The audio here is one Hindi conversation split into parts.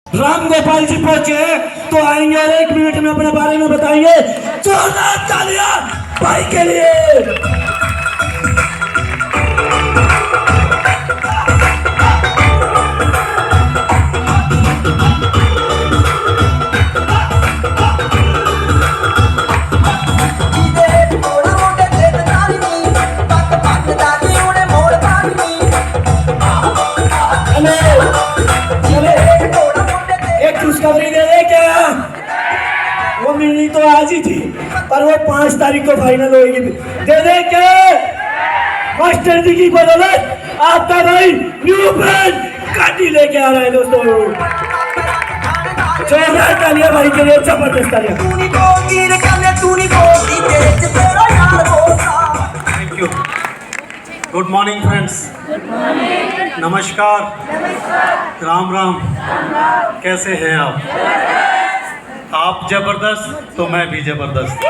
राम गोपाल जी पहुंचे तो आएंगे और 1 मिनट में अपने बारे में बताएंगे। जोरदार तालियां भाई के लिए। खुशखबरी दे दे क्या? वो मिलनी तो आज ही थी पर वो 5 तारीख को फाइनल होगी। दे दे क्या? मास्टर जी की बदौलत आपका भाई न्यू ब्रांड काटी लेके आ रहा है दोस्तों। जोरदार तालियां भाई के लिए, जबरदस्त तालियां। Thank you. Good morning friends. नमस्कार। राम राम। कैसे हैं आप जबरदस्त तो मैं भी जबरदस्त।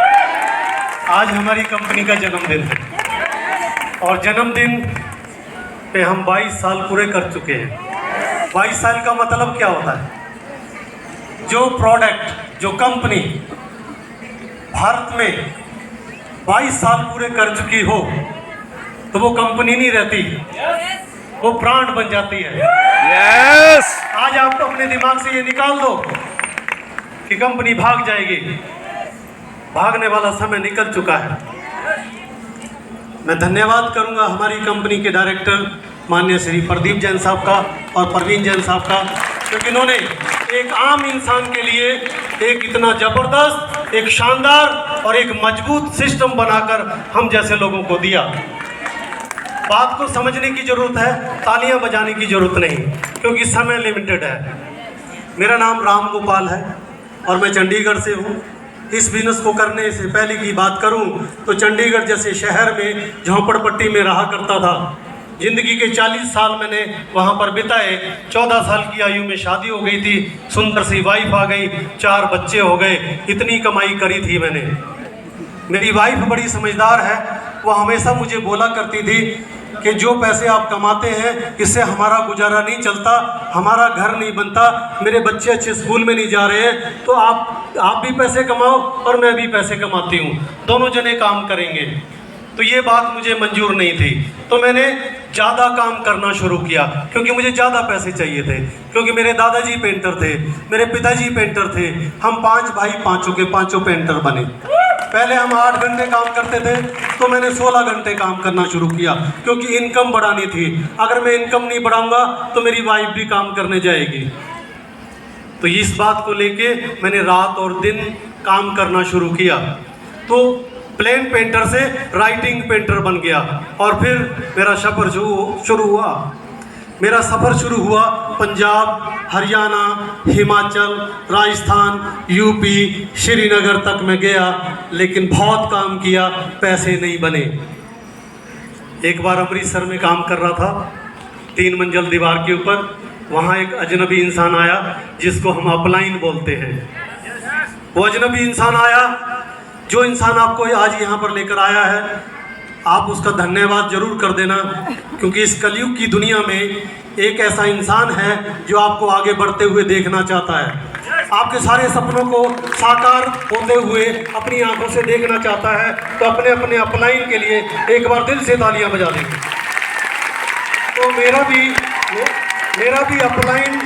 आज हमारी कंपनी का जन्मदिन है और जन्मदिन पे हम 22 साल पूरे कर चुके हैं। 22 साल का मतलब क्या होता है? जो प्रोडक्ट, जो कंपनी भारत में 22 साल पूरे कर चुकी हो तो वो कंपनी नहीं रहती, वो ब्रांड बन जाती है। यस। आज आप तो अपने दिमाग से ये निकाल दो कि कंपनी भाग जाएगी। भागने वाला समय निकल चुका है। मैं धन्यवाद करूंगा हमारी कंपनी के डायरेक्टर माननीय श्री प्रदीप जैन साहब का और परवीन जैन साहब का, क्योंकि इन्होंने एक आम इंसान के लिए एक इतना जबरदस्त, एक शानदार और एक मजबूत सिस्टम बनाकर हम जैसे लोगों को दिया। बात को समझने की जरूरत है, तालियां बजाने की जरूरत नहीं, क्योंकि समय लिमिटेड है। मेरा नाम राम गोपाल है और मैं चंडीगढ़ से हूँ। इस बिजनेस को करने से पहले की बात करूँ तो चंडीगढ़ जैसे शहर में झोंपड़पट्टी में रहा करता था। ज़िंदगी के 40 साल मैंने वहाँ पर बिताए। 14 साल की आयु में शादी हो गई थी, सुंदर सी वाइफ आ गई, 4 बच्चे हो गए। इतनी कमाई करी थी मैंने। मेरी वाइफ बड़ी समझदार है। वो हमेशा मुझे बोला करती थी कि जो पैसे आप कमाते हैं इससे हमारा गुजारा नहीं चलता, हमारा घर नहीं बनता, मेरे बच्चे अच्छे स्कूल में नहीं जा रहे हैं, तो आप भी पैसे कमाओ और मैं भी पैसे कमाती हूँ, दोनों जने काम करेंगे। तो ये बात मुझे मंजूर नहीं थी, तो मैंने ज़्यादा काम करना शुरू किया क्योंकि मुझे ज़्यादा पैसे चाहिए थे। क्योंकि मेरे दादाजी पेंटर थे, मेरे पिताजी पेंटर थे, हम 5 भाई, पाँचों के पाँचों पेंटर बने। पहले हम 8 घंटे काम करते थे तो मैंने 16 घंटे काम करना शुरू किया क्योंकि इनकम बढ़ानी थी। अगर मैं इनकम नहीं बढ़ाऊंगा तो मेरी वाइफ भी काम करने जाएगी। तो इस बात को लेके मैंने रात और दिन काम करना शुरू किया। तो प्लेन पेंटर से राइटिंग पेंटर बन गया और फिर मेरा सफ़र शुरू हुआ पंजाब, हरियाणा, हिमाचल, राजस्थान, यूपी, श्रीनगर तक मैं गया, लेकिन बहुत काम किया, पैसे नहीं बने। एक बार अमृतसर में काम कर रहा था, 3 मंजिल दीवार के ऊपर। वहाँ एक अजनबी इंसान आया जिसको हम अपलाइन बोलते हैं। वो अजनबी इंसान आया, जो इंसान आपको आज यहाँ पर लेकर आया है, आप उसका धन्यवाद जरूर कर देना, क्योंकि इस कलयुग की दुनिया में एक ऐसा इंसान है जो आपको आगे बढ़ते हुए देखना चाहता है, आपके सारे सपनों को साकार होते हुए अपनी आंखों से देखना चाहता है। तो अपने अपने अपलाइन के लिए एक बार दिल से तालियां बजा देंगे। तो मेरा भी अपलाइन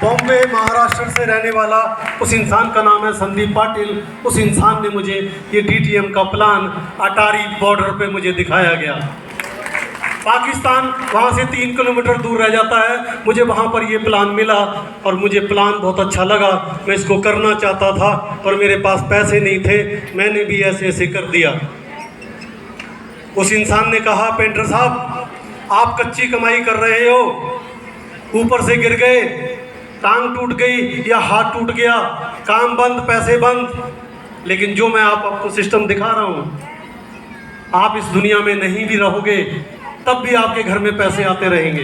बॉम्बे, महाराष्ट्र से रहने वाला उस इंसान का नाम है संदीप पाटिल। उस इंसान ने मुझे ये DTM का प्लान अटारी बॉर्डर पे मुझे दिखाया गया। पाकिस्तान वहाँ से 3 किलोमीटर दूर रह जाता है। मुझे वहाँ पर ये प्लान मिला और मुझे प्लान बहुत अच्छा लगा। मैं इसको करना चाहता था और मेरे पास पैसे नहीं थे, मैंने भी ऐसे ऐसे कर दिया। उस इंसान ने कहा, पेंटर साहब आप कच्ची कमाई कर रहे हो, ऊपर से गिर गए, टांग टूट गई या हाथ टूट गया, काम बंद, पैसे बंद। लेकिन जो मैं आपको सिस्टम दिखा रहा हूँ, आप इस दुनिया में नहीं भी रहोगे तब भी आपके घर में पैसे आते रहेंगे।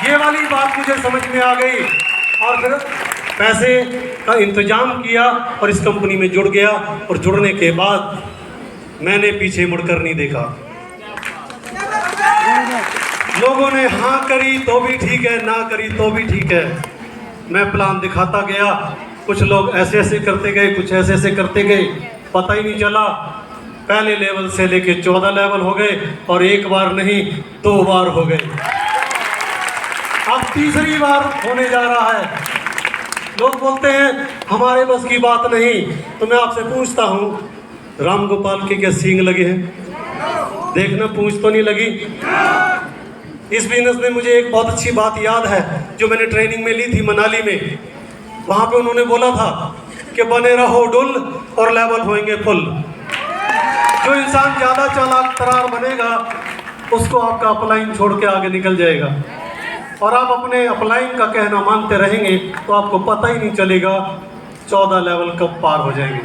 ये वाली बात मुझे समझ में आ गई और फिर पैसे का इंतजाम किया और इस कंपनी में जुड़ गया। और जुड़ने के बाद मैंने पीछे मुड़कर नहीं देखा। लोगों ने हाँ करी तो भी ठीक है, ना करी तो भी ठीक है, मैं प्लान दिखाता गया, कुछ लोग ऐसे ऐसे करते गए, कुछ ऐसे ऐसे करते गए, पता ही नहीं चला पहले लेवल से लेके 14 लेवल हो गए और एक बार नहीं 2 बार हो गए। अब तीसरी बार होने जा रहा है। लोग बोलते हैं हमारे बस की बात नहीं, तो मैं आपसे पूछता हूँ, राम गोपाल के क्या सींग लगे हैं? देखना पूंछ तो नहीं लगी। इस बिजनेस में मुझे एक बहुत अच्छी बात याद है जो मैंने ट्रेनिंग में ली थी मनाली में। वहाँ पे उन्होंने बोला था कि बने रहो डुल और लेवल होएंगे फुल। जो इंसान ज़्यादा चालाक तरार बनेगा उसको आपका अपलाइन छोड़ के आगे निकल जाएगा, और आप अपने अपलाइन का कहना मानते रहेंगे तो आपको पता ही नहीं चलेगा 14 लेवल कब पार हो जाएंगे।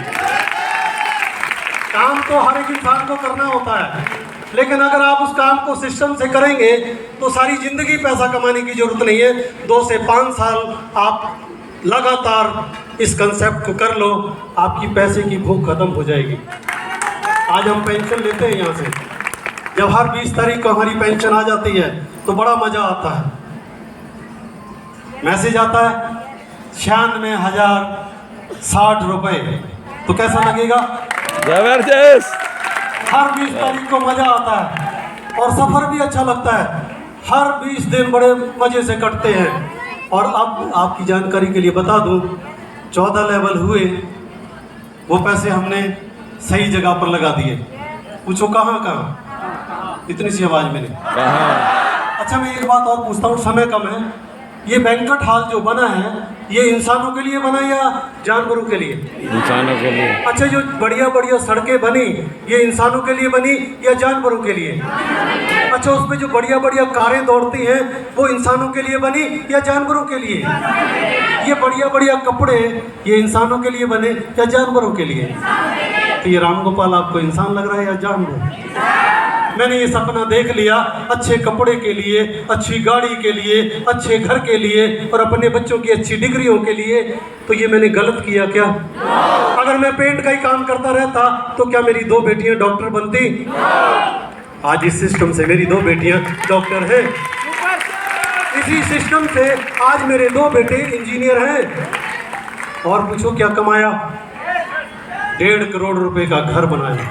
काम तो हर एक इंसान को करना होता है, लेकिन अगर आप उस काम को सिस्टम से करेंगे तो सारी ज़िंदगी पैसा कमाने की ज़रूरत नहीं है। 2 से 5 साल आप लगातार इस कंसेप्ट को कर लो, आपकी पैसे की भूख खत्म हो जाएगी। आज हम पेंशन लेते हैं यहाँ से, जब हर 20 तारीख को हमारी पेंशन आ जाती है तो बड़ा मज़ा आता है। मैसेज आता है 96,060 रुपये, तो कैसा लगेगा? जबरदस्त। हर 20 तारीख को मज़ा आता है और सफ़र भी अच्छा लगता है। हर 20 दिन बड़े मज़े से कटते हैं। और अब आपकी जानकारी के लिए बता दूं, 14 लेवल हुए, वो पैसे हमने सही जगह पर लगा दिए। पूछो कहाँ कहाँ? इतनी सी आवाज़ में नहीं। अच्छा, मैं एक बात और पूछता हूँ, समय कम है। ये बैंक्वेट हॉल जो बना है ये इंसानों के लिए बना या जानवरों के लिए? इंसानों के लिए। अच्छा, जो बढ़िया बढ़िया सड़कें बनी ये इंसानों के लिए बनी या जानवरों के लिए? अच्छा, उसमें जो बढ़िया बढ़िया कारें दौड़ती हैं वो इंसानों के लिए बनी या जानवरों के लिए? ये बढ़िया बढ़िया कपड़े ये इंसानों के लिए बने या जानवरों के लिए? तो ये राम गोपाल आपको इंसान लग रहा है या जानवर? मैंने ये सपना देख लिया अच्छे कपड़े के लिए, अच्छी गाड़ी के लिए, अच्छे घर के लिए और अपने बच्चों की अच्छी डिग्रियों के लिए। तो ये मैंने गलत किया क्या? अगर मैं पेंट का ही काम करता रहता तो क्या मेरी 2 बेटियां डॉक्टर बनती? आज इस सिस्टम से मेरी 2 बेटियां डॉक्टर हैं। इसी सिस्टम से आज मेरे 2 बेटे इंजीनियर हैं। और पूछो क्या कमाया? 1.5 करोड़ रुपए का घर बनाया,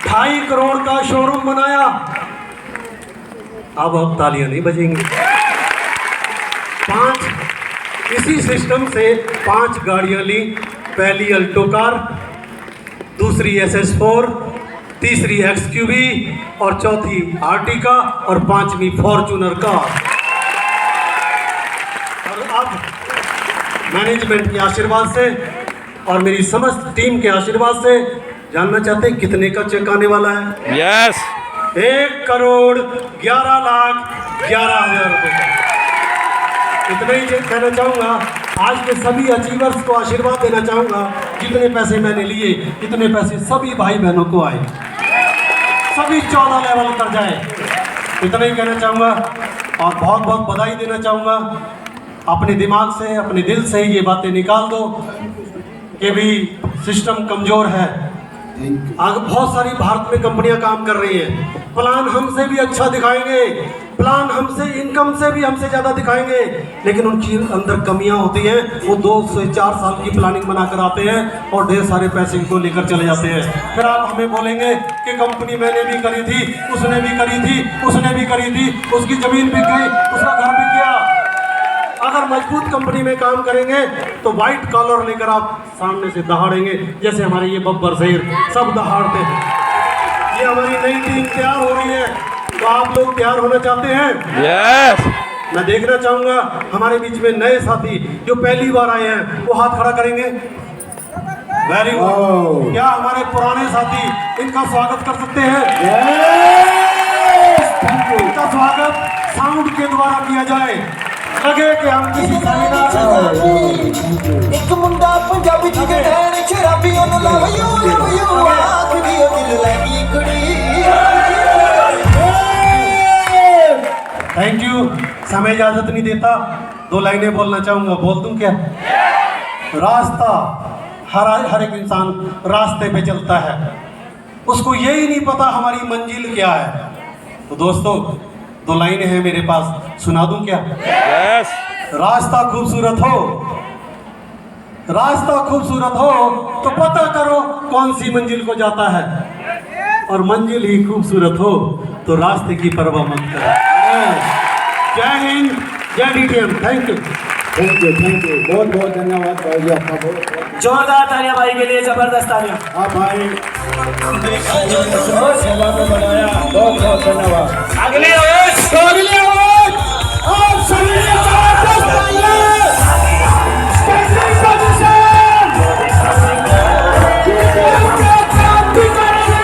2.5 करोड़ का शोरूम बनाया। अब तालियां नहीं बजेंगी। 5 इसी सिस्टम से 5 गाड़ियां ली। पहली अल्टो कार, दूसरी SS4, तीसरी XQV और चौथी आर्टिका और 5वीं फॉर्च्यूनर कार। और अब मैनेजमेंट के आशीर्वाद से और मेरी समस्त टीम के आशीर्वाद से जानना चाहते हैं कितने का चेक आने वाला है? यस। 1,11,11,000 रुपए का। इतना ही चेक कहना चाहूँगा। आज के सभी अचीवर्स को आशीर्वाद देना चाहूँगा, जितने पैसे मैंने लिए इतने पैसे सभी भाई बहनों को आए, सभी 14 लेवल कर जाए। इतना ही कहना चाहूँगा और बहुत बहुत बधाई देना चाहूँगा। अपने दिमाग से, अपने दिल से ये बातें निकाल दो कि भी सिस्टम कमज़ोर है। आगे बहुत सारी भारत में कंपनियां काम कर रही हैं, प्लान हमसे भी अच्छा दिखाएंगे, प्लान हमसे इनकम से भी हमसे ज़्यादा दिखाएंगे, लेकिन उनकी अंदर कमियां होती हैं। वो 2 से 4 साल की प्लानिंग बनाकर आते हैं और ढेर सारे पैसे को लेकर चले जाते हैं। फिर आप हमें बोलेंगे कि कंपनी मैंने भी करी थी, उसने भी करी थी, उसने भी करी थी, उसकी ज़मीन बिक गई, उसका घर बिक गया। अगर मजबूत कंपनी में काम करेंगे तो वाइट कॉलर लेकर आप सामने से दहाड़ेंगे, जैसे हमारे ये बब्बर शेर सब दहाड़ते हैं। ये हमारी नई टीम तैयार हो रही है, तो आप लोग तैयार होना चाहते हैं? यस। मैं देखना चाहूंगा हमारे बीच में नए साथी जो पहली बार आए हैं वो हाथ खड़ा करेंगे। Very good. क्या हमारे पुराने साथी इनका स्वागत कर सकते हैं? इनका स्वागत साउंड के द्वारा किया जाए, लगे कि हम किसी सेमिनार में। एक मुंडा पंजाबी च गढ़ैन शराबी ओनु लव यू आखदी ओ दिल लगी कुड़ी। Thank you. समय इजाजत नहीं देता, 2 लाइनें बोलना चाहूंगा, बोल दूं क्या? रास्ता, हर एक इंसान रास्ते पे चलता है, उसको यही नहीं पता हमारी मंजिल क्या है। तो दोस्तों, दो लाइनें हैं मेरे पास, सुना दूं क्या? यस रास्ता खूबसूरत हो, रास्ता खूबसूरत हो तो पता करो कौन सी मंजिल को जाता है, और मंजिल ही खूबसूरत हो तो रास्ते की परवाह मत करो। जय हिंद, जय DTM. Thank you. Thank you, बहुत बहुत धन्यवाद भाई जी आपका, बहुत जोरदार तालियां भाई के लिए, जबरदस्त तालियां। आप भाई सेवा में बनाया, बहुत बहुत धन्यवाद। अगली आवाज, अगली आवाज आप सभी जबरदस्त तालियां। स्टैंडिंग पोजीशन, क्रांति करेंगे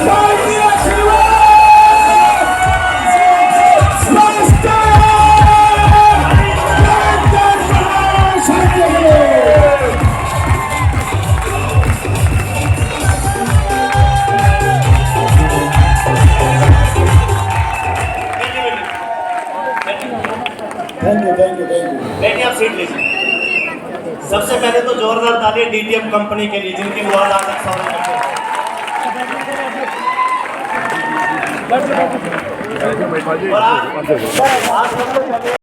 भारतीय सेवा थैंक यू। बैठिए, आप सीट लीजिए। सबसे पहले तो जोरदार तालियां डीटीएम कंपनी के लिए, जिनकी बहुत आज तक सवाल करते हैं। और आज हम लोग